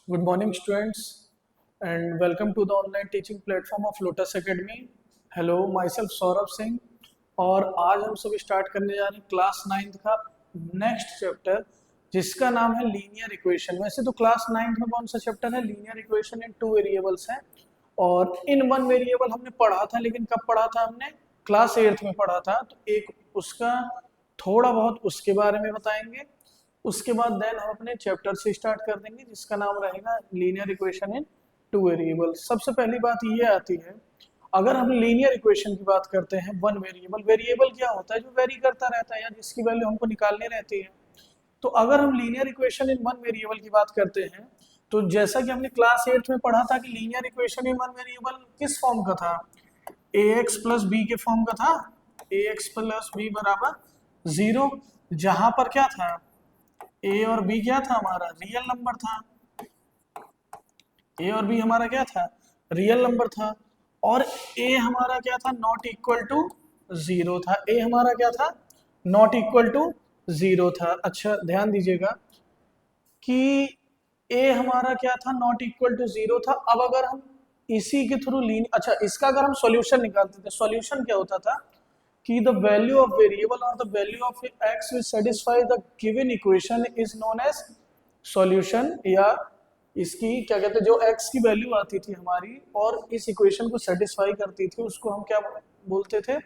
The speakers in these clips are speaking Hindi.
Good morning, students, and welcome to the online teaching platform of Lotus Academy. Hello, myself Saurabh Singh. और आज हम सब स्टार्ट करने जा रहे हैं क्लास नाइन्थ का नेक्स्ट चैप्टर, जिसका नाम है लीनियर इक्वेशन। वैसे तो क्लास नाइन्थ में कौन सा चैप्टर है? Linear equation in two variables है, और इन वन वेरिएबल हमने पढ़ा था, लेकिन कब पढ़ा था हमने? क्लास एट्थ में पढ़ा था। तो एक उसका थोड़ा बहुत उसके बारे में बताएंगे, उसके बाद देन हम अपने चैप्टर से स्टार्ट कर देंगे, जिसका नाम रहेगा linear equation in two variable. सबसे पहली बात ये आती है, अगर हम लीनियर इक्वेशन की बात करते हैं, वन वेरिएबल, वेरिएबल क्या होता है? जो वेरी करता रहता है या जिसकी वैल्यू हमको निकालनी रहती है। तो अगर हम linear equation in one variable की बात करते हैं, तो जैसा कि हमने क्लास एट्थ में पढ़ा था कि linear equation in one variable किस फॉर्म का था? ए एक्स प्लस बी के फॉर्म का था। ए एक्स प्लस बी बराबर जीरो, जहां पर क्या था? ए और बी क्या था? हमारा रियल नंबर था। ए और बी हमारा क्या था? रियल नंबर था। और ए हमारा क्या था? नॉट इक्वल टू जीरो था। ए हमारा क्या था? नॉट इक्वल टू जीरो था। अच्छा, ध्यान दीजिएगा कि ए हमारा क्या था? नॉट इक्वल टू जीरो था। अब अगर हम इसी के थ्रू लीन अच्छा, इसका अगर हम सॉल्यूशन निकालते थे, सॉल्यूशन क्या होता था कि द वैल्यू ऑफ वेरिएबल और the value of x which satisfy the given equation is known as solution. या इसकी क्या कहते हैं, जो एक्स की वैल्यू आती थी हमारी और इस इक्वेशन को सेटिस्फाई करती थी, उसको हम क्या बोलते थे?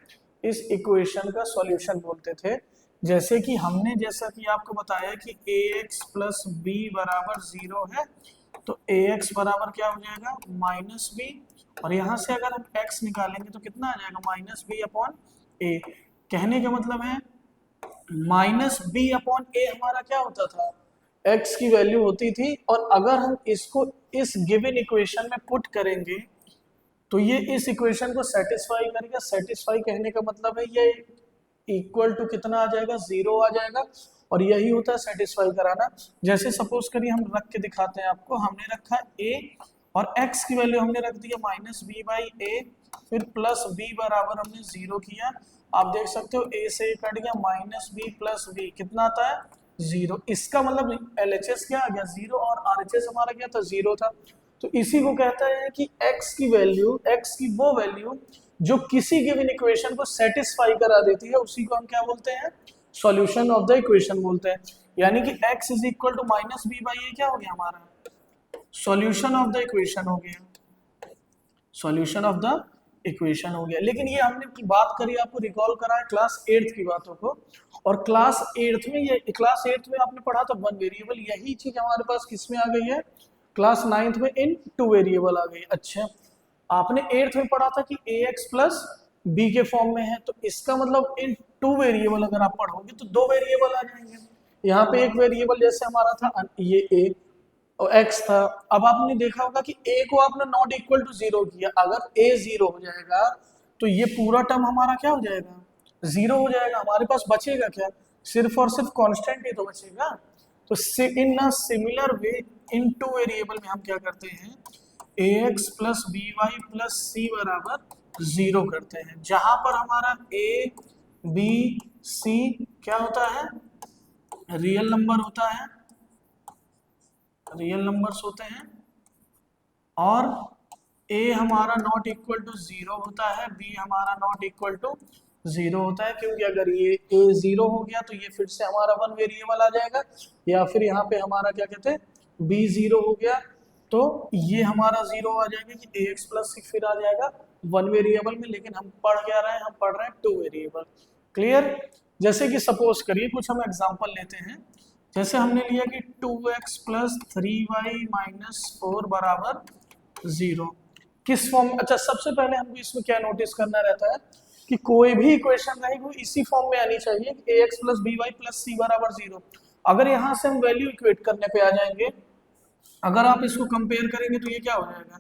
इस इक्वेशन का सॉल्यूशन बोलते थे। जैसे कि हमने जैसा कि आपको बताया कि ए एक्स प्लस बी बराबर जीरो है, तो ए एक्स बराबर क्या हो जाएगा? Minus b. और यहाँ से अगर हम एक्स निकालेंगे तो कितना आ जाएगा? माइनस बी अपॉन ए। कहने का मतलब है माइनस बी अपॉन ए हमारा क्या होता था? एक्स की वैल्यू होती थी। और अगर हम इसको इस गिवन इक्वेशन में पुट करेंगे तो ये इस इक्वेशन को सेटिस्फाई करेगा। सेटिस्फाई कहने का मतलब है ये इक्वल टू कितना आ जाएगा? जीरो आ जाएगा। और यही होता है सेटिस्फाई कराना। जैसे सपोज करिए हम रख के दिखाते हैं आपको। हमने रखा ए और एक्स की वैल्यू हमने रख दी है माइनस बी बाई ए, फिर प्लस बी बराबर हमने जीरो किया। आप देख सकते हो ए से कट गया, माइनस बी प्लस बी कितना आता है? जीरो। इसका मतलब एलएचएस क्या आ गया? जीरो। और आरएचएस हमारा क्या था? जीरो था। तो इसी को कहता है कि x की वैल्यू, x की वो वैल्यू जो किसी गिवन इक्वेशन को सेटिस्फाई करा देती है, उसी को हम क्या बोलते हैं? सॉल्यूशन ऑफ द इक्वेशन बोलते हैं। यानी कि x is equal to minus b by a क्या हो गया हमारा? सॉल्यूशन ऑफ द इक्वेशन हो गया। सॉल्यूशन ऑफ द इक्वेशन हो गया। लेकिन ये हमने बात करी, आपको रिकॉल करा है क्लास एट्थ की बातों को। और क्लास एट्थ में आपने पढ़ा था वन वेरिएबल। यही चीज हमारे पास किस में आ गई है? क्लास नाइन्थ में इन टू वेरिएबल आ गई। अच्छा, आपने एट्थ में पढ़ा था कि ए एक्स प्लस बी के फॉर्म में है, तो इसका मतलब इन टू वेरिएबल अगर आप पढ़ोगे तो दो वेरिएबल आ जाएंगे। यहाँ पे एक वेरिएबल जैसे हमारा था ये ए और x था। अब आपने देखा होगा कि a को आपने नॉट इक्वल टू जीरो किया। अगर a जीरो हो जाएगा तो ये पूरा टर्म हमारा क्या हो जाएगा? जीरो हो जाएगा। हमारे पास बचेगा क्या? सिर्फ और सिर्फ कांस्टेंट ही तो बचेगा। तो in a similar way in two variable में हम क्या करते हैं? A x plus b y plus c बराबर जीरो करते हैं, जहां पर हमारा ए बी सी क्या होता है? रियल नंबर होता है। रियल नंबर्स होते हैं। और a हमारा नॉट इक्वल टू जीरो होता है, b हमारा नॉट इक्वल टू जीरो होता है। क्योंकि अगर ये a जीरो हो गया तो ये फिर से हमारा वन वेरिएबल आ जाएगा, या फिर यहाँ पे हमारा क्या कहते हैं, b जीरो हो गया तो ये हमारा जीरो आ जाएगा कि ए एक्स प्लस फिर आ जाएगा वन वेरिएबल में। लेकिन हम पढ़ क्या रहे हैं? हम पढ़ रहे हैं टू वेरिएबल। क्लियर? जैसे कि सपोज करिए कुछ हम एग्जांपल लेते हैं। जैसे हमने लिया कि 2x प्लस थ्री वाई माइनस फोर बराबर जीरो। किस फॉर्म? अच्छा, सबसे पहले हमको इसमें क्या नोटिस करना रहता है कि कोई भी इक्वेशन रहेगी वो इसी फॉर्म में आनी चाहिए कि a x plus b y plus c बराबर जीरो। अगर यहाँ से हम वैल्यू इक्वेट करने पे आ जाएंगे, अगर आप इसको कंपेयर करेंगे तो ये क्या हो जाएगा?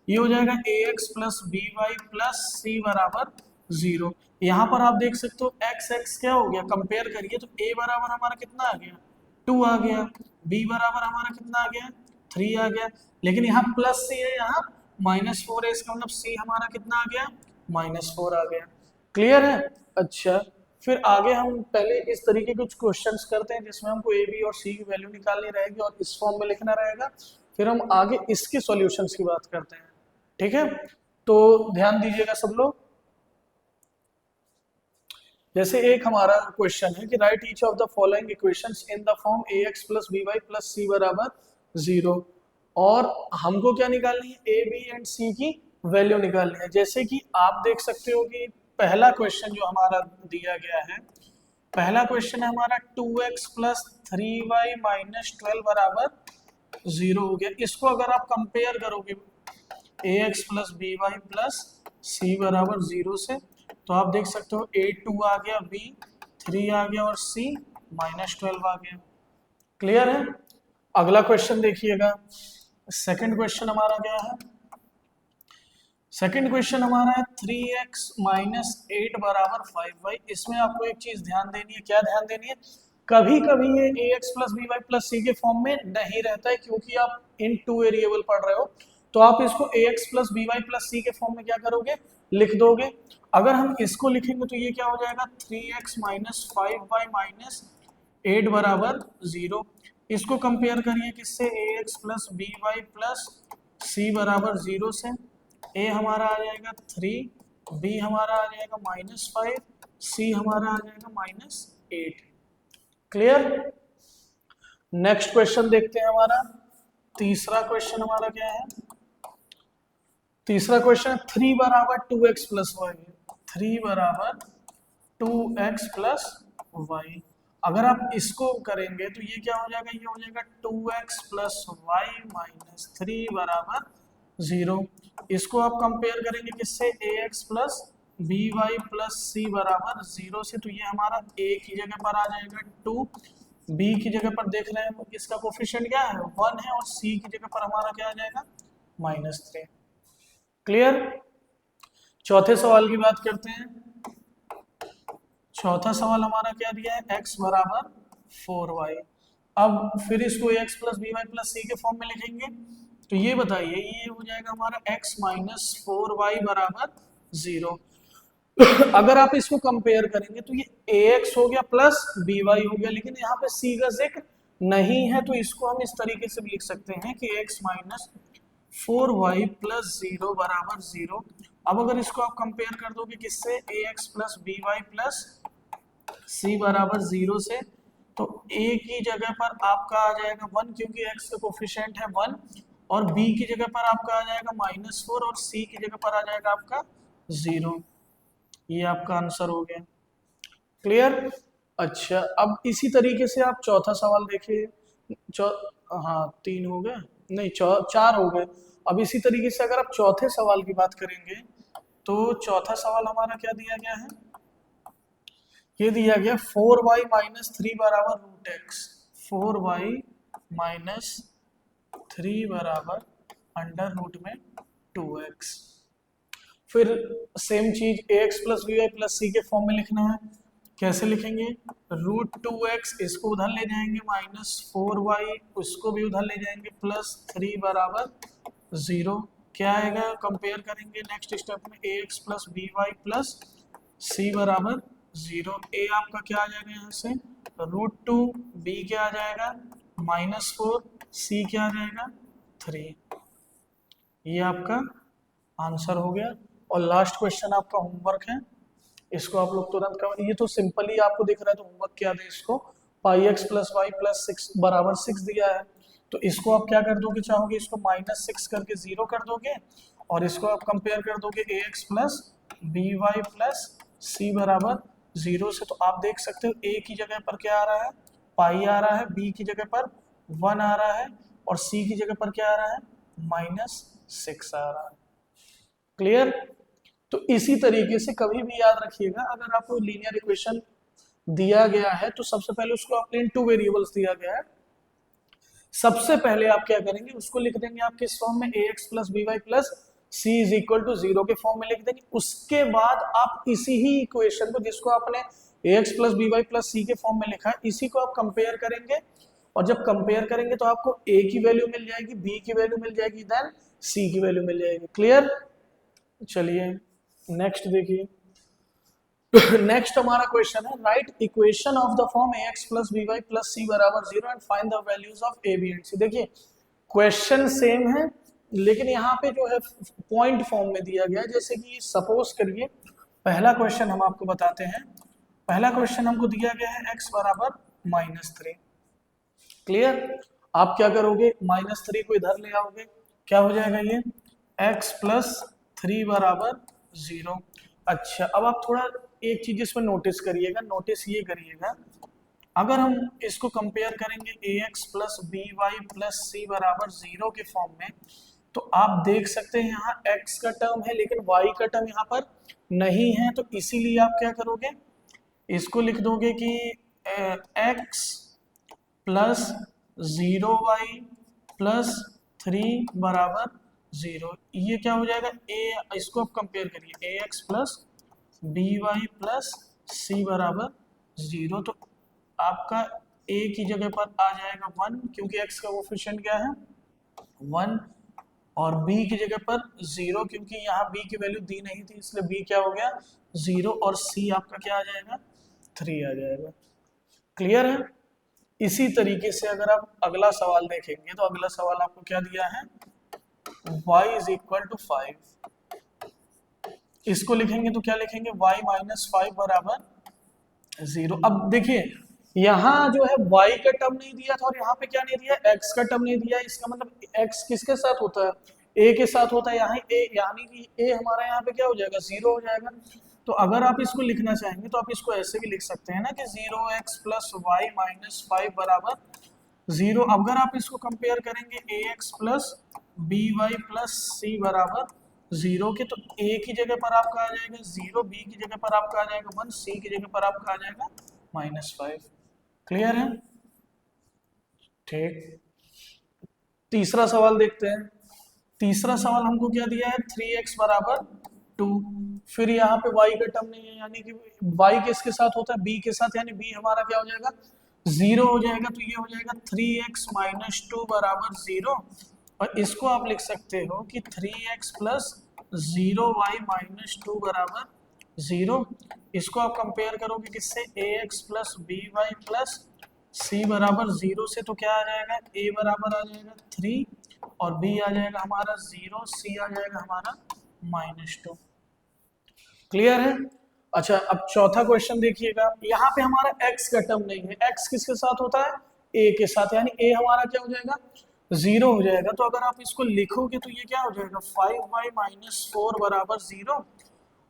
ये हो जाएगा a x plus b y plus c बराबर जीरो। यहाँ पर आप देख सकते हो एक्स एक्स क्या हो गया? कंपेयर करिए तो ए बराबर हमारा कितना आ गया? टू आ गया। बी बराबर हमारा कितना आ गया? थ्री आ गया। लेकिन यहाँ प्लस सी है, यहाँ माइनस फोर है, इसका मतलब सी हमारा कितना आ गया? माइनस फोर आ गया। क्लियर है? अच्छा, फिर आगे हम पहले इस तरीके के कुछ क्वेश्चंस करते हैं जिसमें हमको ए बी और सी की वैल्यू निकालनी रहेगी और इस फॉर्म में लिखना रहेगा। फिर हम आगे इसके सॉल्यूशंस की बात करते हैं, ठीक है। तो ध्यान दीजिएगा सब लोग। जैसे एक हमारा क्वेश्चन है कि write each of the following equations in the form ax plus b y plus c बराबर 0, और हमको क्या निकालनी है, ए बी एंड सी की वैल्यू निकालनी है। जैसे कि आप देख सकते हो कि पहला क्वेश्चन जो हमारा दिया गया है, पहला क्वेश्चन है हमारा 2x प्लस 3y माइनस 12 बराबर 0 हो गया। इसको अगर आप कंपेयर करोगे ax plus b y plus c बराबर 0 से, तो आप देख सकते हो a2 आ गया, b3 आ गया और c माइनस 12 आ गया। क्लियर है। अगला क्वेश्चन देखिएगा, सेकंड क्वेश्चन हमारा क्या है, सेकंड क्वेश्चन हमारा है 3x माइनस 8 बराबर 5y। इसमें आपको एक चीज ध्यान देनी है, क्या ध्यान देनी है, कभी कभी ये ax plus b y plus c के फॉर्म में नहीं रहता है, क्योंकि आप इन टू वेरिएबल पढ़ रहे हो, तो आप इसको ax plus b y plus c के फॉर्म में क्या करोगे, लिख दोगे। अगर हम इसको लिखेंगे तो ये क्या हो जाएगा, 3x माइनस 5y माइनस 8 बराबर 0। इसको कंपेयर करिए किससे, ax plus b y plus c बराबर 0 से। a हमारा आ जाएगा 3, b हमारा आ जाएगा -5, c हमारा आ जाएगा -8। क्लियर। नेक्स्ट क्वेश्चन देखते हैं हमारा, तीसरा क्वेश्चन हमारा क्या है, तीसरा क्वेश्चन 3 बराबर 2x प्लस वाई, 3 बराबर 2x प्लस वाई। अगर आप इसको करेंगे तो ये क्या हो जाएगा, ये हो जाएगा 2x प्लस वाई माइनस 3 बराबर 0। इसको आप कंपेयर करेंगे किससे, ax plus b y plus c बराबर 0 से, तो ये हमारा a की जगह पर आ जाएगा 2, b की जगह पर देख रहे हैं इसका कोफिशिएंट क्या है, 1 है, और c की जगह पर हमारा क्या आ जाएगा, -3। क्लियर। चौथे सवाल की बात करते हैं। चौथा सवाल हमारा क्या दिया है, x बराबर 4y। अब फिर इसको x plus b y plus c के फॉर्म में लिखेंगे, तो ये बताइए, ये हो जाएगा हमारा x माइनस 4y बराबर 0। अगर आप इसको कंपेयर करेंगे तो ये ax हो गया प्लस by हो गया, लेकिन यहाँ पे c का जिक्र नहीं है, तो इसको हम इस तरीके से भी लिख सकते हैं कि x माइनस 4y प्लस 0 बराबर 0। अब अगर इसको आप कंपेयर कर दोगे किससे, ax plus b y plus c बराबर 0 से, तो a की जगह पर आपका आ जाएगा 1, क्योंकि x का कोफिशिएंट है 1, और b की जगह पर आपका आ जाएगा -4, और c की जगह पर आ जाएगा आपका 0। ये आपका आंसर हो गया। क्लियर। अच्छा, अब इसी तरीके से आप चौथा सवाल देखिए, हाँ 3 हो गए, नहीं 4 हो गए। अब इसी तरीके से अगर आप चौथे सवाल की बात करेंगे, तो चौथा सवाल हमारा क्या दिया गया है, ये दिया गया 4y माइनस 3 बराबर रूट एक्स, 4y माइनस 3 बराबर अंडर रूट में 2x। फिर सेम चीज ax plus b y plus c के फॉर्म में लिखना है। कैसे लिखेंगे, रूट 2x इसको उधर ले जाएंगे, -4y उसको भी उधर ले जाएंगे, प्लस 3 बराबर 0। क्या आएगा, कंपेयर करेंगे नेक्स्ट स्टेप में, ax plus b y plus c बराबर 0। a आपका क्या आ जाएगा यहाँ से, रूट 2, b क्या आ जाएगा -4, c क्या आ जाएगा 3। ये आपका आंसर हो गया। और लास्ट क्वेश्चन आपका होमवर्क है, इसको आप लोग तुरंत कर, ये तो सिंपल ही आपको दिख रहा है, तो होमवर्क क्या दे इसको, पाई एक्स प्लस वाई प्लस 6 बराबर 6 दिया है, तो इसको आप क्या कर दोगे, चाहोगे इसको -6 करके 0 कर दोगे, और इसको आप कंपेयर कर दोगे ax plus b y plus c बराबर 0 से, तो आप देख सकते हो a की जगह पर क्या आ रहा है, पाई आ रहा है, b की जगह पर 1 आ रहा है, और c की जगह पर क्या आ रहा है, -6 आ रहा है। क्लियर। तो इसी तरीके से कभी भी याद रखिएगा, अगर आपको लीनियर इक्वेशन दिया गया है तो सबसे पहले उसको आपने इन टू वेरिएबल्स दिया गया है, सबसे पहले आप क्या करेंगे, उसको लिख देंगे आप किस फॉर्म में, ax plus b y plus c is equal to 0 के फॉर्म में लिख देंगे। उसके बाद आप इसी ही इक्वेशन को, जिसको आपने ax plus b y plus c के फॉर्म में लिखा है, इसी को आप कंपेयर करेंगे, और जब कंपेयर करेंगे तो आपको a की वैल्यू मिल जाएगी, b की वैल्यू मिल जाएगी, देन c की वैल्यू मिल जाएगी। क्लियर। चलिए नेक्स्ट देखिए, नेक्स्ट हमारा क्वेश्चन है, write equation of the form ax plus b y plus c बराबर 0 and find the values of a b and c। देखिए क्वेश्चन सेम है, लेकिन यहाँ पे जो है पॉइंट फॉर्म में दिया गया है। जैसे कि सपोज करिए पहला क्वेश्चन हम आपको बताते हैं। पहला क्वेश्चन हमको दिया गया है x बराबर -3। क्लियर? आप क्या करोगे, -3 को इधर ले आओगे, क्या हो जाएगा ये x प्लस 3 बराबर 0। अच्छा, अब आप थोड़ा एक चीज इसमें नोटिस करिएगा, नोटिस ये करिएगा, अगर हम इसको कंपेयर करेंगे ax plus b y plus c बराबर 0 के फॉर्म में, तो आप देख सकते हैं यहाँ x का टर्म है लेकिन y का टर्म यहाँ पर नहीं है। तो इसीलिए आप क्या करोगे, इसको लिख दोगे कि x प्लस 0y प्लस 3 बराबर 0। ये क्या हो जाएगा, a, इसको आप कंपेयर करिए ax plus b y plus c बराबर 0। तो आपका a की जगह पर आ जाएगा 1, क्योंकि x का कोफिशिएंट क्या है 1, और b की जगह पर 0, क्योंकि यहाँ b की वैल्यू दी नहीं थी, इसलिए b क्या हो गया 0, और c आपका क्या आ जाएगा 3 आ जाएगा। क्लियर है? इसी तरीके से अगर आप अगला सवाल देखेंगे तो अगला सवाल आपको क्या दिया है, y इज इक्वल टू 5। इसको लिखेंगे तो क्या लिखेंगे, y माइनस 5 बराबर 0। अब देखिए यहाँ जो है y का टर्म नहीं दिया था और यहाँ पे क्या नहीं दिया, x का टर्म नहीं दिया। इसका मतलब x किसके साथ होता है, a के साथ होता है। यहाँ a, यानी कि a हमारा यहाँ पे क्या हो जाएगा 0 हो जाएगा। तो अगर आप इसको लिखना चाहेंगे तो आप इसको ऐसे भी लिख सकते हैं ना कि 0x प्लस वाई माइनस 5 बराबर 0। अगर आप इसको कंपेयर करेंगे ax plus b y plus c बराबर 0 के, तो a की जगह पर आपका आ जाएगा 0, b की जगह पर आपका आ जाएगा 1, c की जगह पर आपका आ जाएगा -5। क्लियर है? ठीक, तीसरा सवाल देखते हैं। तीसरा सवाल हमको क्या दिया है, 3x बराबर 2। फिर यहाँ पे y का टर्म नहीं है, यानी कि y किसके साथ होता है, b के साथ, यानी b हमारा क्या हो जाएगा 0 हो जाएगा। तो ये हो जाएगा 3x माइनस 2 बराबर 0, और इसको आप लिख सकते हो कि 3x प्लस 0y माइनस 2 बराबर 0। इसको आप कंपेयर करोगे किससे, ax plus b y plus c बराबर 0 से, तो क्या आ जाएगा, a बराबर आ जाएगा 3 और b आ जाएगा हमारा 0, c आ जाएगा हमारा -2। क्लियर है? अच्छा, अब चौथा क्वेश्चन देखिएगा। यहाँ पे हमारा x का टर्म नहीं है, x किसके साथ होता है, a के साथ, यानी a हमारा क्या हो जाएगा 0 हो जाएगा। तो अगर आप इसको लिखोगे तो ये क्या हो जाएगा 5y माइनस 4 बराबर 0,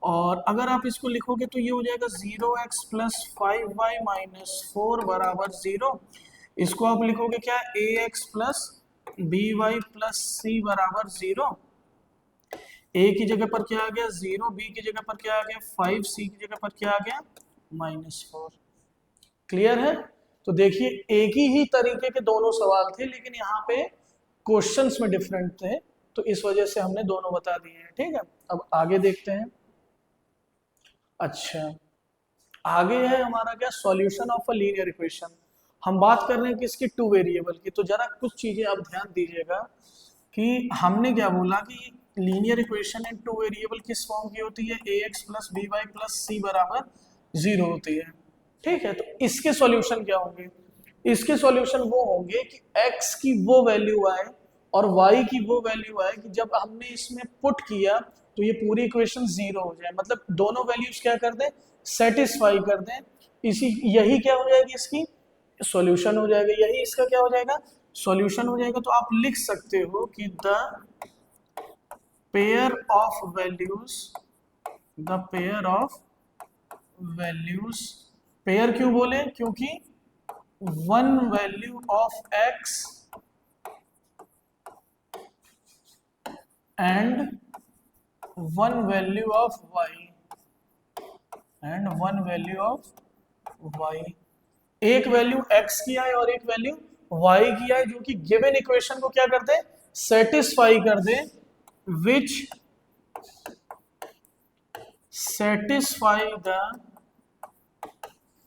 और अगर आप इसको लिखोगे तो ये हो जाएगा 0x प्लस 5y माइनस 4 बराबर 0। इसको आप लिखोगे क्या, ax plus b y plus c बराबर 0। a की जगह पर क्या आ गया 0, b की जगह पर क्या आ गया 5, c की जगह पर क्या आ गया -4। क्लियर है? तो देखिए एक ही तरीके के दोनों सवाल थे, लेकिन यहाँ पे क्वेश्चंस में डिफरेंट थे, तो इस वजह से हमने दोनों बता दिए हैं। ठीक है, अब आगे देखते हैं। अच्छा, आगे है हमारा क्या, solution of a linear equation. हम बात कर रहे हैं किसकी, 2 वेरिएबल की। तो जरा कुछ चीजें आप ध्यान दीजिएगा कि हमने क्या बोला कि लीनियर इक्वेशन इन 2 वेरिएबल किस फॉर्म की होती है, ax plus b y plus c बराबर 0 होती है। ठीक है, तो इसके सॉल्यूशन क्या होंगे, इसके सॉल्यूशन वो होंगे कि x की वो वैल्यू आए और y की वो वैल्यू आए कि जब हमने इसमें पुट किया तो ये पूरी इक्वेशन 0 हो जाए, मतलब दोनों वैल्यूज क्या कर दें, सेटिस्फाई कर दें। इसी यही क्या हो जाएगी, इसकी सॉल्यूशन हो जाएगा, यही इसका क्या हो जाएगा, सॉल्यूशन हो जाएगा। तो आप लिख सकते हो कि the pair of values, the pair of values, pair क्यों बोले, क्योंकि one value of x and one value of y, and one value of y, एक वैल्यू x की आए और एक वैल्यू y की आए, जो कि गिवन इक्वेशन को क्या कर दे, सेटिस्फाई कर दे, विच satisfy the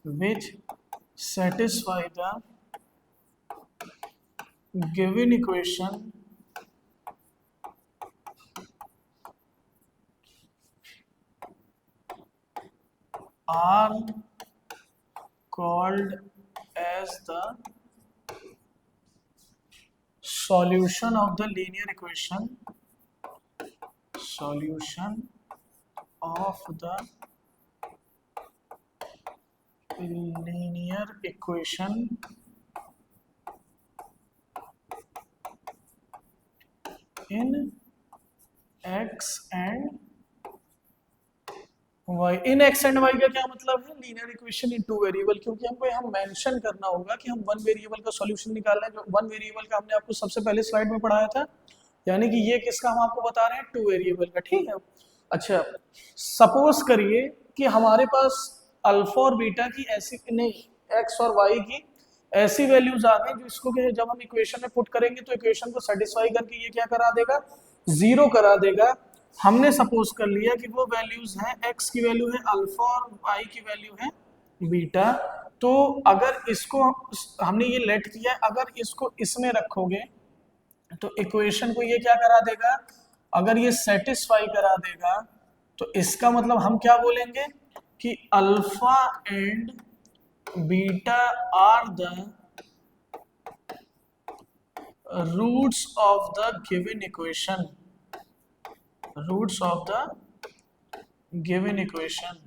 which satisfy the given equation are called as the solution of the linear equation, solution of the linear equation in x and y। In x and y का क्या मतलब है? Linear equation in two variable, क्योंकि हमको यहाँ मेंशन करना होगा कि हम वन वेरिएबल का सॉल्यूशन निकालना है। जो वन वेरिएबल का हमने आपको सबसे पहले स्लाइड में पढ़ाया था, यानी कि ये किसका हम आपको बता रहे हैं? टू वेरिएबल का, ठीक है। अच्छा, सपोज करिए कि हमारे पास अल्फा और बीटा की ऐसी नहीं, एक्स और वाई की ऐसी वैल्यूज आ गई जो इसको जब हम इक्वेशन में पुट करेंगे तो इक्वेशन को सेटिस्फाई करके ये क्या करा देगा? जीरो करा देगा। हमने सपोज कर लिया कि वो वैल्यूज हैं, एक्स की वैल्यू है अल्फा और वाई की वैल्यू है बीटा। तो अगर इसको हमने ये लेट किया, अगर इसको इसमें रखोगे तो इक्वेशन को ये क्या करा देगा? अगर ये सेटिस्फाई करा देगा तो इसका मतलब हम क्या बोलेंगे कि alpha and beta are the roots of the given equation, roots of the given equation.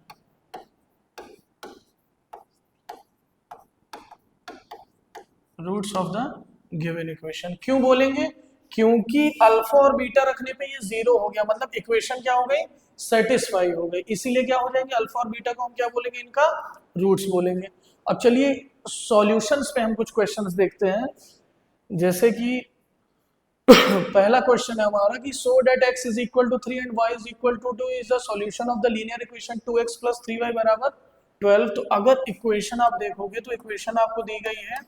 Roots of the given equation क्यों बोलेंगे? क्योंकि अल्फा और बीटा रखने पे ये जीरो हो गया, मतलब इक्वेशन क्या हो गई? सेटिस्फाई हो गई। इसीलिए क्या हो जाएंगे? अल्फा और बीटा को हम क्या बोलेंगे? इनका रूट्स बोलेंगे। अब चलिए सॉल्यूशंस पे हम कुछ क्वेश्चंस देखते हैं। जैसे कि पहला क्वेश्चन है हमारा कि so that x is equal to 3 and y is equal to 2 is the solution of the linear equation 2x plus 3y बराबर 12। तो अगर इक्वेशन आप देखोगे तो इक्वेशन आपको दी गई है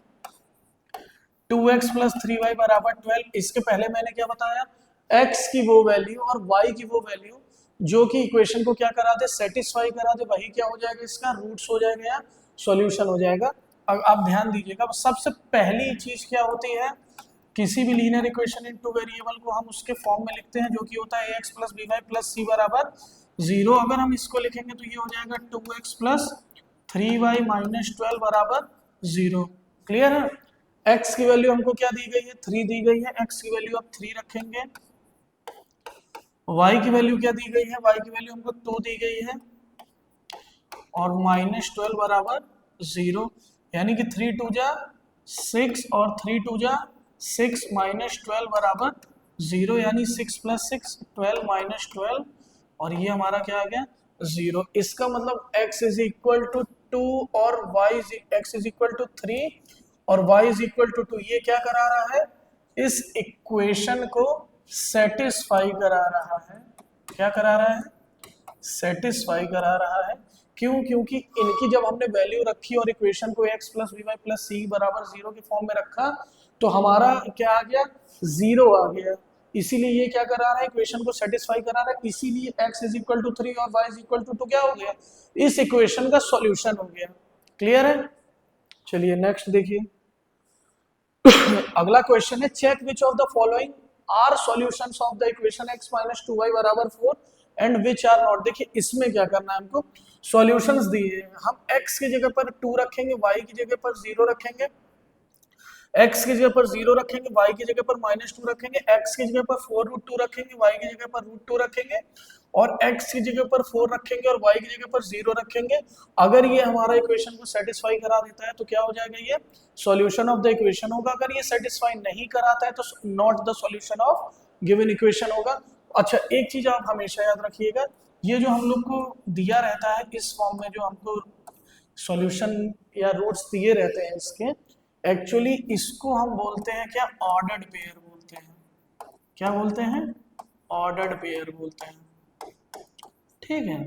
2x प्लस 3y बराबर 12। इसके पहले मैंने क्या बताया? x की वो वैल्यू और y की वो वैल्यू जो कि इक्वेशन को क्या करा दे? सेटिस्फाई करा दे, वही क्या हो जाएगा? इसका रूट्स हो जाएगा या सॉल्यूशन हो जाएगा। अब आप ध्यान दीजिएगा, सबसे पहली चीज क्या होती है? किसी भी linear equation in two variable को हम उसके फॉर्म में लिखते हैं जो कि होता है ax plus b y plus c बराबर 0। अगर हम इसको लिखेंगे तो ये हो जाएगा 2x प्लस 3y माइनस 12 बराबर 0। क्लियर है? x की वैल्यू हमको क्या दी गई है? 3 दी गई है। x की वैल्यू अब 3 रखेंगे। y की वैल्यू क्या दी गई है? y की वैल्यू हमको 2 दी गई है और माइनस 12 बराबर 0, यानी कि 3 2 जा 6 और 3 2 जा 6 माइनस 12 बराबर 0, यानी 6 प्लस 6 12 माइनस 12 और ये हमारा क्या आ गया? 0। इसका मतलब x इज इक्वल टू 2 और x इज इक्वल टू 3 और y इज इक्वल टू 2। ये क्या करा रहा है? इस इक्वेशन को सेटिस्फाई करा रहा है। क्या करा रहा है? सेटिस्फाई करा रहा है। क्यों? क्योंकि इनकी जब हमने वैल्यू रखी और इक्वेशन को x plus b y plus c बराबर 0 के फॉर्म में रखा तो हमारा क्या आ गया? 0 आ गया। इसीलिए ये क्या करा रहा है? इक्वेशन को सेटिस्फाई करा रहा है। इसीलिए x इज इक्वल टू 3 और y इज इक्वल टू 2 क्या हो गया? इस इक्वेशन का सॉल्यूशन हो गया। क्लियर है? चलिए नेक्स्ट देखिए। अगला क्वेश्चन है check which of the following are solutions of the equation x minus 2y बराबर 4 एंड विच आर नॉट। देखिए इसमें क्या करना है हमको? सॉल्यूशंस दिए हैं, हम x की जगह पर 2 रखेंगे, y की जगह पर 0 रखेंगे, x की जगह पर 0 रखेंगे, y की जगह पर माइनस 2 रखेंगे, x की जगह पर 4 रूट 2 रखेंगे, y की जगह पर रूट 2 रखेंगे और x की जगह पर 4 रखेंगे और y की जगह पर 0 रखेंगे। अगर ये हमारा इक्वेशन को सेटिस्फाई करा देता है तो क्या हो जाएगा? ये सॉल्यूशन ऑफ द इक्वेशन होगा। अगर ये सेटिस्फाई नहीं कराता है तो not the solution of given equation होगा। अच्छा, एक चीज आप हमेशा याद रखिएगा, ये जो हम लोग को दिया रहता है इस फॉर्म में, जो हमको सॉल्यूशन या रूट्स दिए रहते हैं इसके, एक्चुअली इसको हम बोलते हैं क्या? ऑर्डर्ड पेयर बोलते हैं। क्या बोलते हैं? ऑर्डर्ड पेयर बोलते हैं। ठीक है,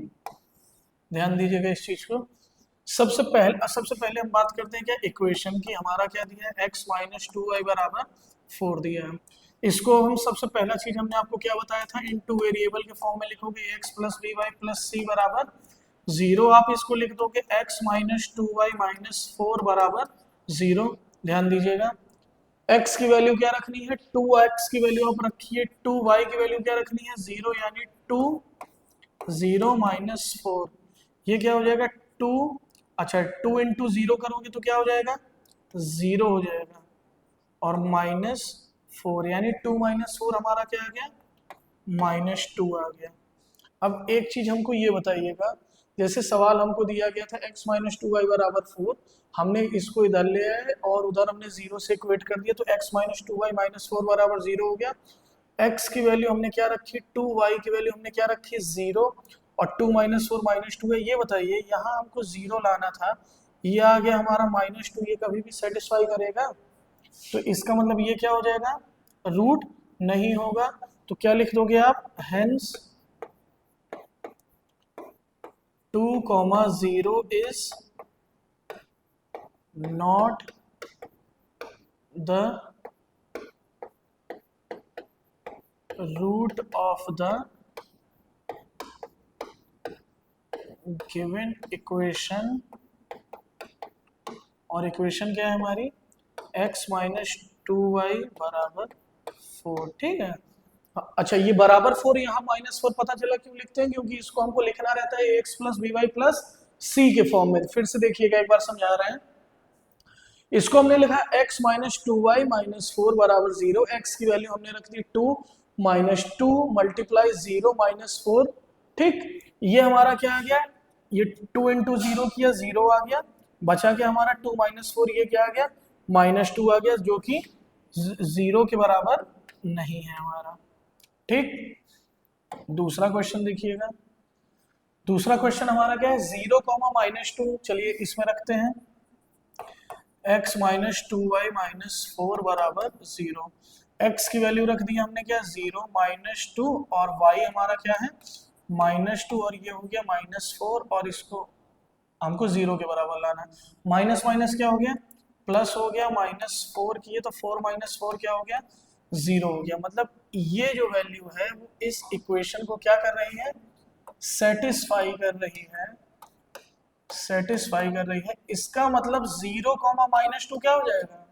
ध्यान दीजिएगा इस चीज को। सबसे पहले हम बात करते हैं क्या इक्वेशन की। हमारा क्या दिया है? x माइनस 2y बराबर 4 दिया है। इसको हम सबसे पहला चीज हमने आपको क्या बताया था? इन टू वेरिएबल के फॉर्म में लिखोगे x plus b y plus c बराबर 0। आप इसको लिख दोगे x माइनस 2y माइनस 4 बराबर 0। ध्यान दीजिएगा, x की वैल्यू क्या रखनी है? 2x की वैल्यू आप रखिए, 2y की वैल्यू क्या रखनी है? 0, यानी 2 0 माइनस 4। ये क्या हो जाएगा? 2, अच्छा 2 इंटू 0 करोगे तो क्या हो जाएगा? 0 हो जाएगा और माइनस 4, यानी 2 माइनस 4 हमारा क्या आ गया, -2 आ गया। अब एक चीज हमको ये बताइएगा, जैसे सवाल हमको दिया गया था x माइनस 2y बराबर 4, हमने इसको इधर ले आए और उधर हमने 0 से इक्वेट कर दिया, तो x माइनस 2y माइनस 4 बराबर 0 हो गया। x की वैल्यू हमने क्या रखी 2, y की वैल्यू हमने क्या रखी 0, और 2 माइनस 4 -2 है। ये बताइए यहाँ हमको 0 लाना था, ये आ गया हमारा -2, ये कभी भी सेटिस्फाई करेगा? तो इसका मतलब ये क्या हो जाएगा, रूट नहीं होगा। तो क्या लिख दोगे आप, hence 2, 0 is not the root of the given equation, और इक्वेशन क्या है हमारी, x माइनस 2y बराबर 4। ठीक है, अच्छा ये बराबर 4, यहाँ -4 पता चला क्यों लिखते हैं, क्योंकि इसको हमको लिखना रहता है ax plus by plus c के फॉर्म में। फिर से देखिएगा, एक बार समझा रहे हैं। इसको हमने लिखा x माइनस 2y माइनस 4 बराबर 0, x की वैल्यू हमने रख दी 2, -2 मल्टीप्लाई 0 माइनस 4। ठीक, ये हमारा क्या आ गया, ये 2 इंटू 0 किया, 0 आ गया, बचा के हमारा 2 माइनस 4, ये क्या आ गया, -2 आ गया, जो कि 0 के बराबर नहीं है हमारा। ठीक, दूसरा क्वेश्चन देखिएगा। दूसरा क्वेश्चन हमारा क्या है, 0, -2, चलिए इसमें रखते हैं x माइनस 2y माइनस 4 बराबर 0। x की वैल्यू रख दी हमने क्या, 0, -2, और y हमारा क्या है, -2, और ये हो गया -4, और इसको हमको 0 के बराबर लाना है। माइनस माइनस क्या हो गया, प्लस हो गया, -4 किए तो 4 माइनस 4 क्या हो गया, 0 हो गया। मतलब ये जो वैल्यू है वो इस इक्वेशन को क्या कर रही है, सेटिस्फाई कर रही है, सेटिस्फाई कर रही है। इसका मतलब 0, -2 क्या हो जाएगा,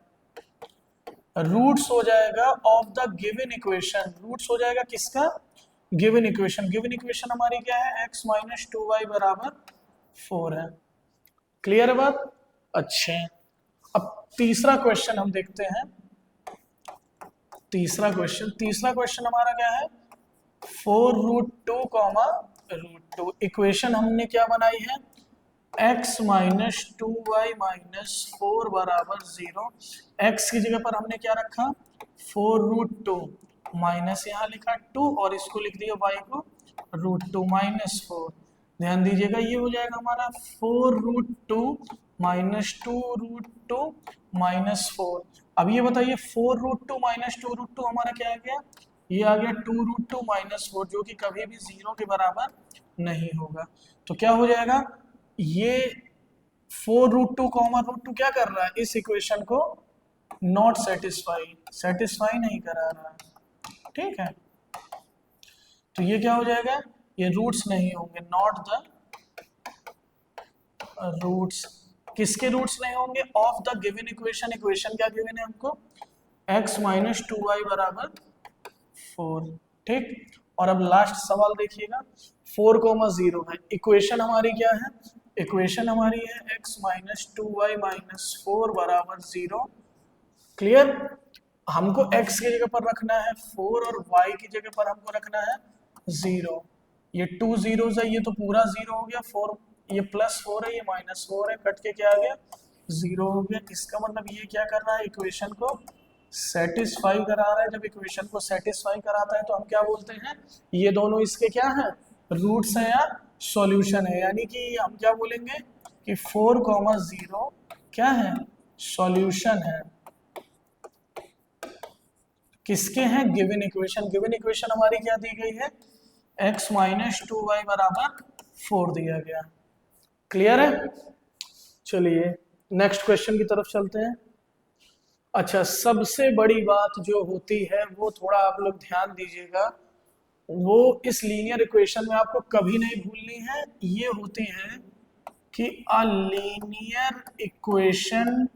रूट्स हो जाएगा of the given equation. Roots हो जाएगा किसका, गिवन इक्वेशन। गिवन इक्वेशन हमारी क्या है, x माइनस 2y बराबर 4 है। क्लियर है बात? अच्छा, अब तीसरा क्वेश्चन हम देखते हैं। तीसरा क्वेश्चन हमारा क्या है, 4√2, इक्वेशन हमने क्या बनाई है, x माइनस 2y माइनस 4 बराबर 0। x की जगह पर हमने क्या रखा, 4√2, माइनस यहाँ लिखा 2, और इसको लिख दिया y को √2 माइनस 4। ध्यान दीजिएगा, ये हो जाएगा हमारा 4√2 माइनस 2√2 माइनस 4। अब ये बताइए 4√2 माइनस 2√2 हमारा क्या आ गया, ये आ गया 2√2 माइनस 4, जो कि कभी भी 0 के बराबर नहीं होगा। तो क्या हो जाएगा, ये 4√2 √2 क्या कर रहा है, इस इक्वेशन को नॉट सेटिस्फाई नहीं करा रहा है। ठीक है, तो ये क्या हो जाएगा, ये रूट्स नहीं होंगे, नॉट द रूट्स। किसके रूट्स नहीं होंगे, of the given equation. Equation क्या गिवन है हमको, x माइनस 2y बराबर 4। ठीक, और अब लास्ट सवाल देखिएगा, 4, 0 है। इक्वेशन हमारी क्या है, इक्वेशन हमारी है x माइनस 2y माइनस 4 बराबर 0। क्लियर, हमको x की जगह पर रखना है 4, और y की जगह पर हमको रखना है 0। ये 2 zeros है, ये तो पूरा 0 हो गया, 4 ये +4 है, ये -4 है, कट के क्या आ गया, 0 हो गया। इसका मतलब ये क्या कर रहा है, इक्वेशन को सेटिस्फाई करा रहा है। जब इक्वेशन को सेटिस्फाई कराता है तो हम क्या बोलते हैं, ये दोनों इसके क्या हैं, रूट्स हैं या सॉल्यूशन है। यानी कि हम क्या बोलेंगे कि 4, 0 क्या है, सॉल्यूशन है। किसके हैं, गिवन इक्वेशन। गिवन इक्वेशन हमारी क्या दी गई है, x माइनस 2y बराबर 4 दिया गया। क्लियर है? चलिए नेक्स्ट क्वेश्चन की तरफ चलते हैं। अच्छा, सबसे बड़ी बात जो होती है वो थोड़ा आप लोग ध्यान दीजिएगा, वो इस लीनियर इक्वेशन में आपको कभी नहीं भूलनी है। ये होती है कि अ लीनियर इक्वेशन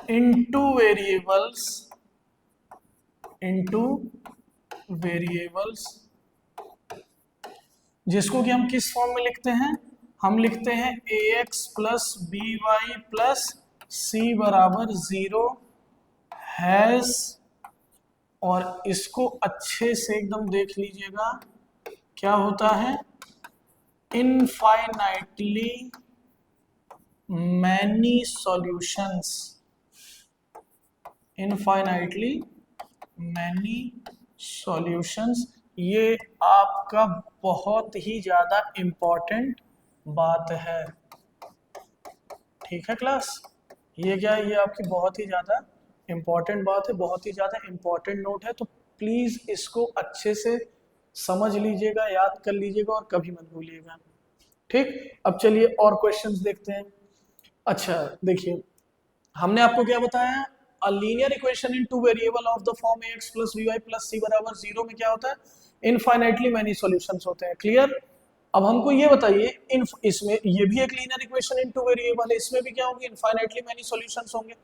इनटू वेरिएबल्स, जिसको कि हम किस फॉर्म में लिखते हैं, हम लिखते हैं ax plus b y plus c बराबर 0 हैज, और इसको अच्छे से एकदम देख लीजिएगा क्या होता है, infinitely many solutions, infinitely many solutions. ये आपका बहुत ही ज्यादा इंपॉर्टेंट बात है, ठीक है क्लास। ये क्या है, ये आपकी बहुत ही ज़्यादा इम्पॉर्टेंट बात है, बहुत ही ज़्यादा इम्पॉर्टेंट नोट है, तो प्लीज़ इसको अच्छे से समझ लीजिएगा, याद कर लीजिएगा और कभी मत भूलिएगा, ठीक। अब चलिए और क्वेश्चंस देखते हैं। अच्छा देखिए, हमने आपको क्या बताया, अ linear equation in two variable of the form ax plus by plus c बराबर 0 में क्या होता है, इनफाइनाइटली मैनी सॉल्यूशंस होते हैं, क्लियर। अब हमको ये बताइए, इन इसमें ये भी एक linear equation in two variable है, इसमें भी क्या होंगे, इनफाइनाइटली मैनी सॉल्यूशंस होंगे।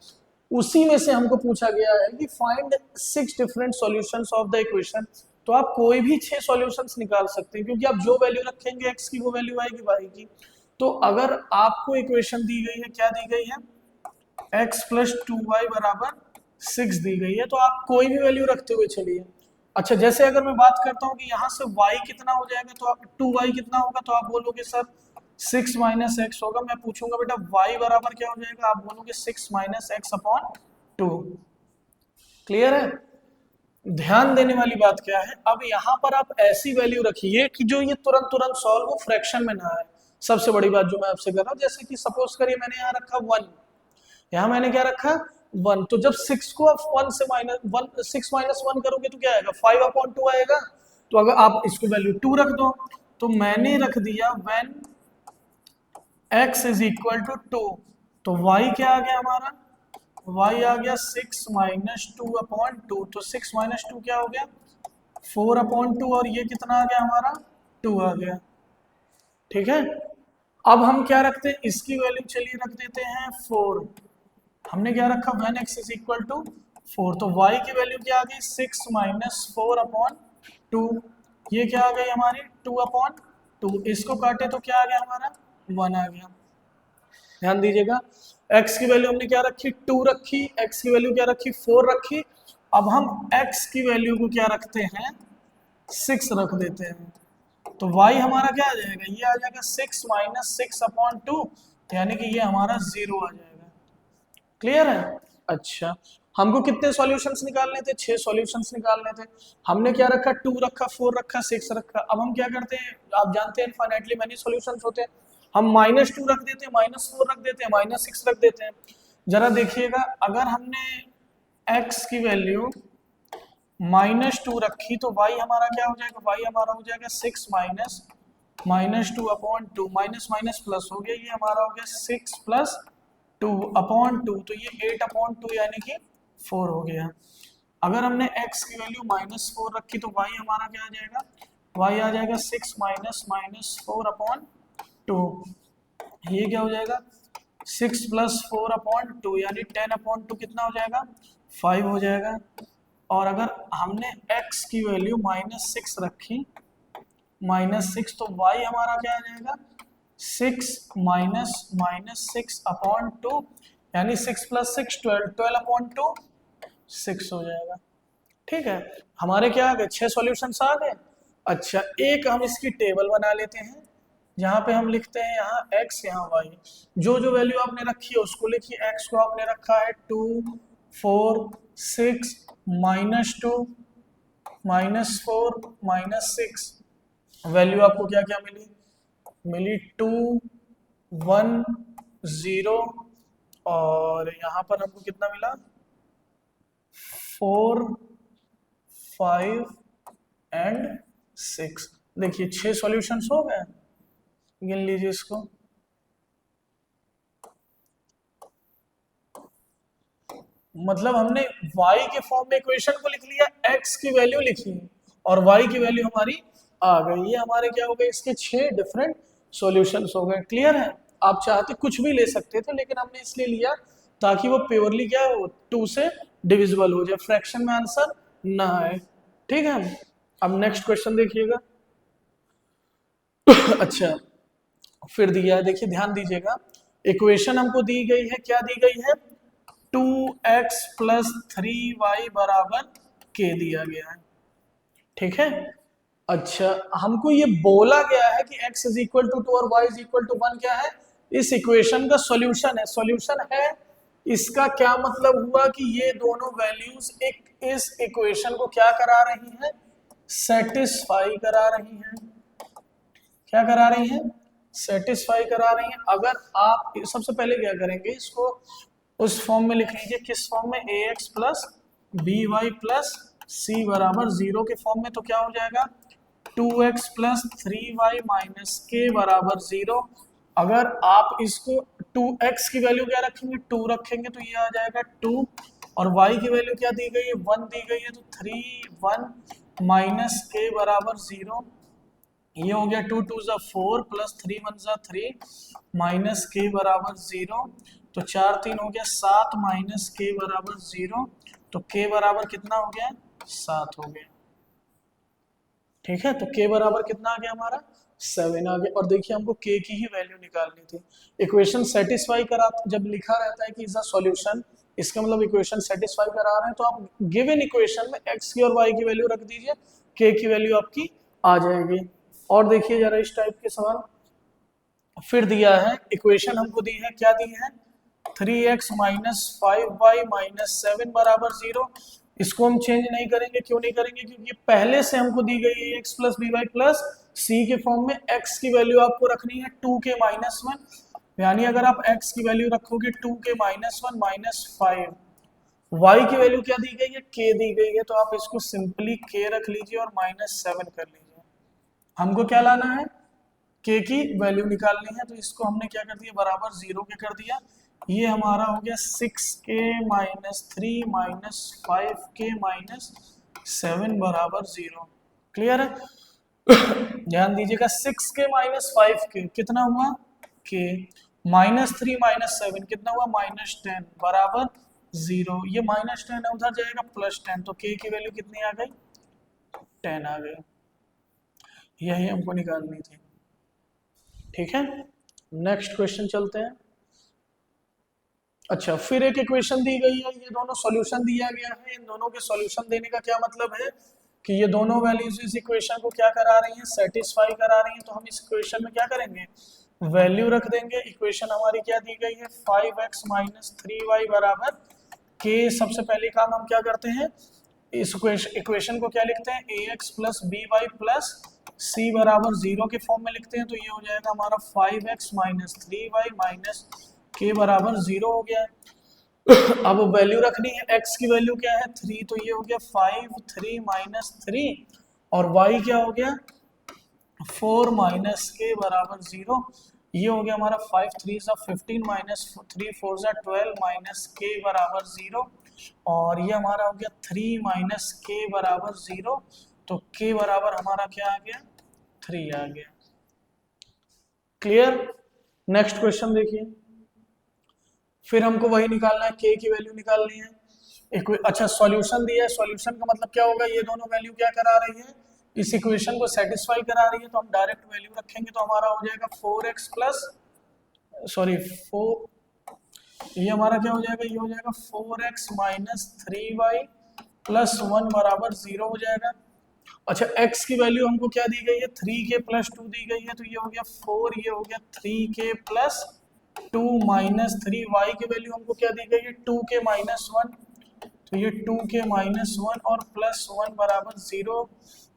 उसी में से हमको पूछा गया है कि find 6 different solutions of the equation, तो आप कोई भी 6 सॉल्यूशंस निकाल सकते हैं, क्योंकि आप जो वैल्यू रखेंगे x की वो वैल्यू आएगी y की। तो अगर आपको इक्वेशन दी गई है, क्या दी गई है, x प्लस 2y बराबर 6 दी गई है, तो आप कोई भी वैल्यू रखते हुए चलिए। अच्छा, जैसे अगर मैं बात करता हूँ कि यहाँ से y कितना हो जाएगा, तो आप 2y कितना होगा, तो आप बोलोगे सर 6 माइनस एक्स होगा। मैं पूछूंगा बेटा y बराबर क्या हो जाएगा, आप बोलोगे 6 माइनस एक्स अपॉन 2, क्लियर है। ध्यान देने वाली बात क्या है, अब यहाँ पर आप ऐसी वैल्यू रखिए कि जो ये तुरंत तुरंत सॉल्व हो, फ्रैक्शन में ना आए। सबसे बड़ी बात जो मैं आपसे कर रहा हूँ, जैसे कि सपोज करिए मैंने यहाँ रखा 1, यहाँ मैंने क्या रखा 1, तो जब 6 को आप 1 से माइनस 1, 6 माइनस 1 करोगे तो क्या आएगा, 5 अपॉन 2 आएगा। तो अगर आप इसको वैल्यू 2 रख दो, तो मैंने रख दिया when x is equal to 2, तो y क्या आ गया हमारा, y आ गया 6 माइनस 2 अपॉन 2, तो 6 माइनस 2 क्या हो गया 4 अपॉन 2, और ये कितना आ गया हमारा 2 आ गया, ठीक है। अब हम क्या रखते हैं, इसकी वैल्यू चलिए रख देते हैं 4। हमने क्या रखा, when x is equal to 4, तो y की वैल्यू क्या आ गई 6 माइनस 4 अपॉन 2, ये क्या आ गई हमारी 2 अपॉन 2, इसको काटे तो क्या आ गया हमारा 1 आ गया। ध्यान दीजिएगा, x की वैल्यू हमने क्या रखी 2 रखी, x की वैल्यू क्या रखी 4 रखी। अब हम x की वैल्यू को क्या रखते हैं 6 रख देते हैं, तो y हमारा क्या आ जाएगा, ये आ जाएगा 6 माइनस 6 अपॉन 2, यानी कि ये हमारा 0 आ जाएगा, क्लियर है। अच्छा, हमको कितने सॉल्यूशंस निकालने थे, 6 सॉल्यूशंस निकालने थे। हमने क्या रखा 2 रखा, 4 रखा, 6 रखा। अब हम क्या करते हैं, आप जानते हैं इनफाइनाइटली मैनी सॉल्यूशंस होते हैं, हम -2 रख देते हैं, -4 रख देते हैं, -6 रख देते हैं। जरा देखिएगा, अगर हमने x की वैल्यू -2 रखी तो y हमारा क्या हो जाएगा, y हमारा हो जाएगा 6 minus -2 upon 2, minus minus plus हो गया, ये हमारा हो गया 6 प्लस 2 अपॉन 2, तो ये 8 अपॉन 2 यानी कि 4 हो गया। अगर हमने x की वैल्यू -4 रखी तो y हमारा क्या आ जाएगा, y आ जाएगा 6 माइनस 4 अपॉन 2, ये क्या हो जाएगा 6 प्लस 4 अपॉन 2, यानी 10 अपॉन 2 कितना हो जाएगा 5 हो जाएगा। और अगर हमने x की वैल्यू -6 रखी, -6, तो y हमारा क्या आ जाएगा 6 माइनस 6 अपॉन 2, यानी 6 प्लस 6 12, 12 अपॉन 2 6 हो जाएगा, ठीक है। हमारे क्या आ गए 6 सॉल्यूशंस आ गए। अच्छा, एक हम इसकी टेबल बना लेते हैं, जहाँ पे हम लिखते हैं यहाँ x यहाँ y, जो जो वैल्यू आपने रखी है उसको लिखिए। x को आपने रखा है 2 4 6 -2 -4 -6, वैल्यू आपको क्या क्या मिली, मिली 2 1 0, और यहाँ पर हमको कितना मिला 4 5 एंड 6। देखिए 6 सॉल्यूशंस हो गए, गिन लीजिए इसको। मतलब हमने y के फॉर्म में इक्वेशन को लिख लिया, x की वैल्यू लिखी और y की वैल्यू हमारी आ गई। ये हमारे क्या हो गए, इसके 6 डिफरेंट सॉल्यूशंस हो गए, क्लियर है। आप चाहते कुछ भी ले सकते थे, लेकिन हमने इसलिए लिया ताकि वो प्योरली क्या हो 2 से डिविजिबल हो जाए, फ्रैक्शन में आंसर ना आए, ठीक है। अब नेक्स्ट क्वेश्चन देखिएगा। अच्छा, फिर दिया है, देखिए ध्यान दीजिएगा, इक्वेशन हमको दी गई है, क्या दी गई है, 2x प्लस 3y बराबर k दिया गया है, ठीक है। अच्छा, हमको ये बोला गया है कि x इज इक्वल टू 2 और y इज इक्वल टू 1 क्या है, इस इक्वेशन का सॉल्यूशन है, सॉल्यूशन है। इसका क्या मतलब हुआ कि ये दोनों वैल्यूज एक इस इक्वेशन को क्या करा रही हैं, सेटिस्फाई करा रही हैं, क्या करा रही हैं, सेटिस्फाई करा रही हैं। अगर आप सबसे पहले क्या करेंगे, इसको उस फॉर्म में लिख लीजिए, किस फॉर्म में, ax plus b y plus c बराबर 0 के फॉर्म में, तो क्या हो जाएगा, 2x प्लस 3y माइनस के बराबर 0। अगर आप इसको 2x की वैल्यू क्या रखेंगे, 2 रखेंगे तो ये आ जाएगा 2, और y की वैल्यू क्या दी गई है, 1 दी गई है, तो 3 1 माइनस के बराबर 0। ये हो गया 2 2 4 प्लस 3 1 3 माइनस के बराबर 0, तो 4 3 हो गया 7 माइनस के बराबर 0, तो के बराबर कितना हो गया, 7 हो गया, ठीक है। तो के बराबर कितना आ गया हमारा, 7 आ गया। और देखिए हमको के की ही वैल्यू निकालनी थी, इक्वेशन सेटिस्फाई करा, जब लिखा रहता है कि इज अ सॉल्यूशन, इसका मतलब इक्वेशन सेटिस्फाई करा रहे हैं, तो आप गिवन इक्वेशन में x की और y की वैल्यू रख दीजिए, k की वैल्यू आपकी आ जाएगी। और देखिए जरा इस टाइप के सवाल फिर दिया है, इक्वेशन हमको दी है, क्या दी है, 3x माइनस 5y माइनस 7 बराबर 0। इसको हम चेंज नहीं करेंगे, क्यों नहीं करेंगे, क्योंकि पहले से हमको दी गई है x plus b y plus c के फॉर्म में, x की वैल्यू आपको रखनी है 2 के माइनस 1, यानी अगर आप x की वैल्यू रखोगे 2 के माइनस 1 माइनस 5, y की वैल्यू क्या दी गई है, k दी गई है, तो आप इसको सिंपली k रख लीजिए और माइनस 7 कर लीजिए। हमको क्या लाना है, k की वैल्यू निकालनी है, तो इसको हमने क्या कर दिया, बराबर 0 के कर दिया। ये हमारा हो गया 6k minus 3 minus 5k minus 7 बराबर 0। क्लियर है? ध्यान दीजिएगा, 6k माइनस 5k कितना हुआ, k माइनस 3 माइनस 7 कितना हुआ, माइनस 10 बराबर 0। ये माइनस 10 है, उधर जाएगा प्लस 10, तो k की वैल्यू कितनी आ गई, 10 आ गई। यही हमको निकालनी थी, ठीक है। नेक्स्ट क्वेश्चन चलते हैं। अच्छा, फिर एक इक्वेशन दी गई है, ये दोनों सॉल्यूशन दिया गया है, इन दोनों के सॉल्यूशन देने का क्या मतलब है कि ये दोनों वैल्यूज इस इक्वेशन को क्या करा रही हैं, सेटिस्फाई करा रही हैं। तो हम इस इक्वेशन में क्या करेंगे, वैल्यू रख देंगे। इक्वेशन हमारी क्या दी गई है, 5x माइनस 3y बराबर k। सबसे पहले काम हम क्या करते हैं, इस इक्वेशन को क्या लिखते हैं, ax plus b y plus c बराबर 0 के फॉर्म में लिखते हैं, तो ये हो जाएगा हमारा 5x माइनस 3y माइनस के बराबर 0 हो गया। अब वैल्यू रखनी है, x की वैल्यू क्या है, 3, तो ये हो गया 5 3 माइनस 3, और y क्या हो गया, 4 माइनस के बराबर 0। ये हो गया हमारा 5 3 15 माइनस 3 4 12 माइनस के बराबर 0, और ये हमारा हो गया 3 माइनस के बराबर 0, तो के बराबर हमारा क्या आ गया, 3 आ गया। क्लियर? नेक्स्ट क्वेश्चन देखिए, फिर हमको वही निकालना है, k की वैल्यू निकालनी है। अच्छा, सॉल्यूशन दिया है, सॉल्यूशन का मतलब क्या होगा, ये दोनों वैल्यू क्या करा रही है, इस इक्वेशन को सेटिस्फाई करा रही है, तो हम डायरेक्ट वैल्यू रखेंगे, तो हमारा हो जाएगा 4x प्लस सॉरी 4, ये हमारा क्या हो जाएगा, ये हो जाएगा 4x माइनस 3y प्लस 1 बराबर 0 हो जाएगा। अच्छा, x की वैल्यू हमको क्या दी गई है, 3k प्लस 2 दी गई है, तो ये हो गया 4, ये हो गया 3k प्लस 2 माइनस 3, y की वैल्यू हमको क्या दी गई है, 2k माइनस 1, तो ये 2k माइनस 1 और प्लस 1 बराबर 0।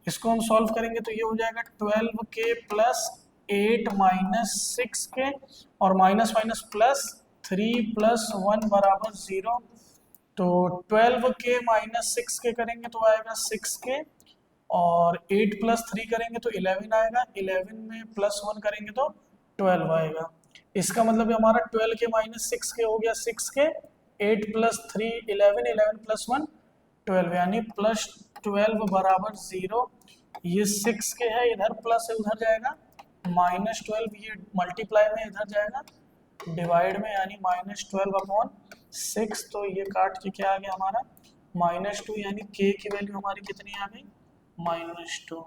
इसको हम सॉल्व करेंगे तो ये हो जाएगा 12k प्लस 8 माइनस 6k, और माइनस माइनस प्लस 3 प्लस 1 बराबर 0। तो 12k माइनस 6k करेंगे तो आएगा 6k, और 8 प्लस 3 करेंगे तो 11 आएगा, 11 में प्लस 1 करेंगे तो 12 आएगा। इसका मतलब है हमारा 12k माइनस 6k हो गया 6k, 8 प्लस 3 11, 11 प्लस 1 12, यानी प्लस 12 बराबर 0। ये 6k है, इधर प्लस है, उधर जाएगा माइनस 12, ये मल्टीप्लाई में इधर जाएगा डिवाइड में, यानी माइनस 12 अपॉन 6, तो ये काट के क्या आ गया हमारा -2, यानी k की वैल्यू हमारी कितनी आ गई, -2।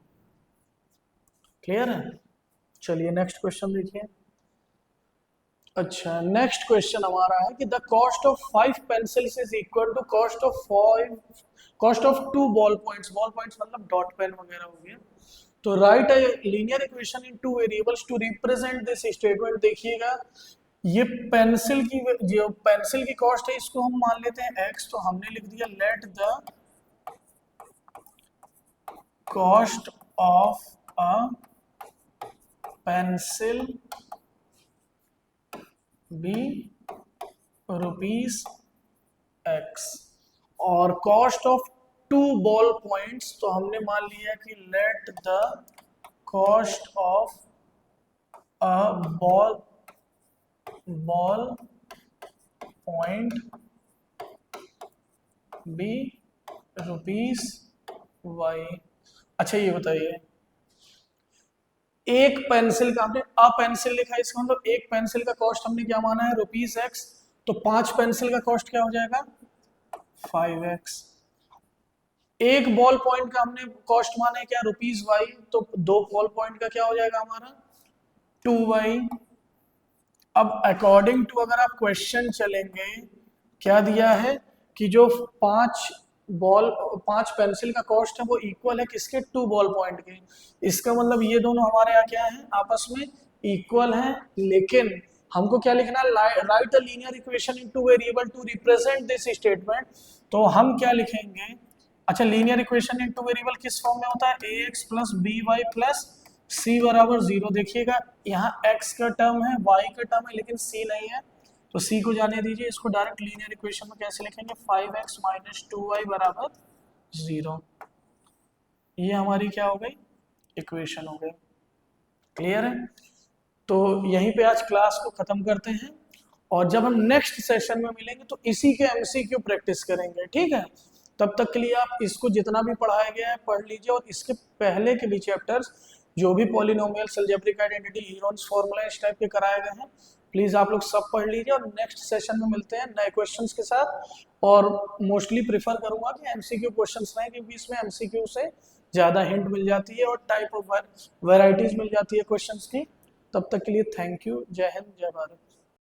क्लियर है? चलिए नेक्स्ट क्वेश्चन देखिए। अच्छा, नेक्स्ट क्वेश्चन हमारा है कि the cost of 5 pencils is equal to cost of 2 ball points. Ball points मतलब डॉट पेन वगैरह हो गया। तो write a linear equation in two variables to represent this statement. देखिएगा, ये जो पेंसिल की कॉस्ट है इसको हम मान लेते हैं x, तो हमने लिख दिया let the cost of a pencil be rupees x, और कॉस्ट ऑफ 2 बॉल पॉइंट्स तो हमने मान लिया कि let the cost of a ball point be rupees y। अच्छा ये बताइए, एक पेंसिल का हमने अ पेंसिल लिखा है, इसका मतलब एक पेंसिल का कॉस्ट हमने क्या माना है रुपीज x, तो 5 पेंसिल का कॉस्ट क्या हो जाएगा 5x। एक बॉल पॉइंट का हमने कॉस्ट माना है क्या रुपीज y, तो 2 बॉल पॉइंट का क्या हो जाएगा हमारा 2y। अब अकॉर्डिंग टू अगर आप क्वेश्चन चलेंगे, क्या दिया है कि जो 5 पेंसिल का कॉस्ट है वो इक्वल है किसके 2 बॉल पॉइंट के। इसका मतलब ये दोनों हमारे यहाँ क्या है आपस में इक्वल है, लेकिन हमको क्या लिखना है write a linear equation in two variable to represent this statement. तो हम क्या लिखेंगे, अच्छा लीनियर इक्वेशन इनटू वेरिएबल किस फॉर्म में होता है ax plus b y plus c बराबर 0। देखिएगा यहाँ x का टर्म है y का टर्म है लेकिन c नहीं है, तो c को जाने दीजिए। इसको डायरेक्ट लीनियर इक्वेशन में कैसे लिखेंगे 5x माइनस 2y बराबर 0। ये हमारी क्या हो गई इक्वेशन हो गई। क्लियर है? तो यहीं पे आज क्लास को खत्म करते हैं, और जब हम नेक्स्ट सेशन में मिलेंगे तो इसी के एमसीक्यू प्रैक्टिस करेंगे, ठीक है। तब तक के लिए आप इसको जितना भी पढ़ाया गया है पढ़ लीजिए, और इसके पहले के भी चैप्टर्स जो भी polynomial algebraic identity Heron's formula इस टाइप के कराए गए हैं, प्लीज आप लोग सब पढ़ लीजिए। और नेक्स्ट सेशन में मिलते हैं नए क्वेश्चंस के साथ, और मोस्टली प्रिफर करूंगा कि एमसीक्यू क्वेश्चंस रहें, क्योंकि इसमें एमसीक्यू से ज़्यादा हिंट मिल जाती है और टाइप ऑफ वेराइटीज मिल जाती है क्वेश्चंस की। तब तक के लिए थैंक यू। जय हिंद, जय भारत।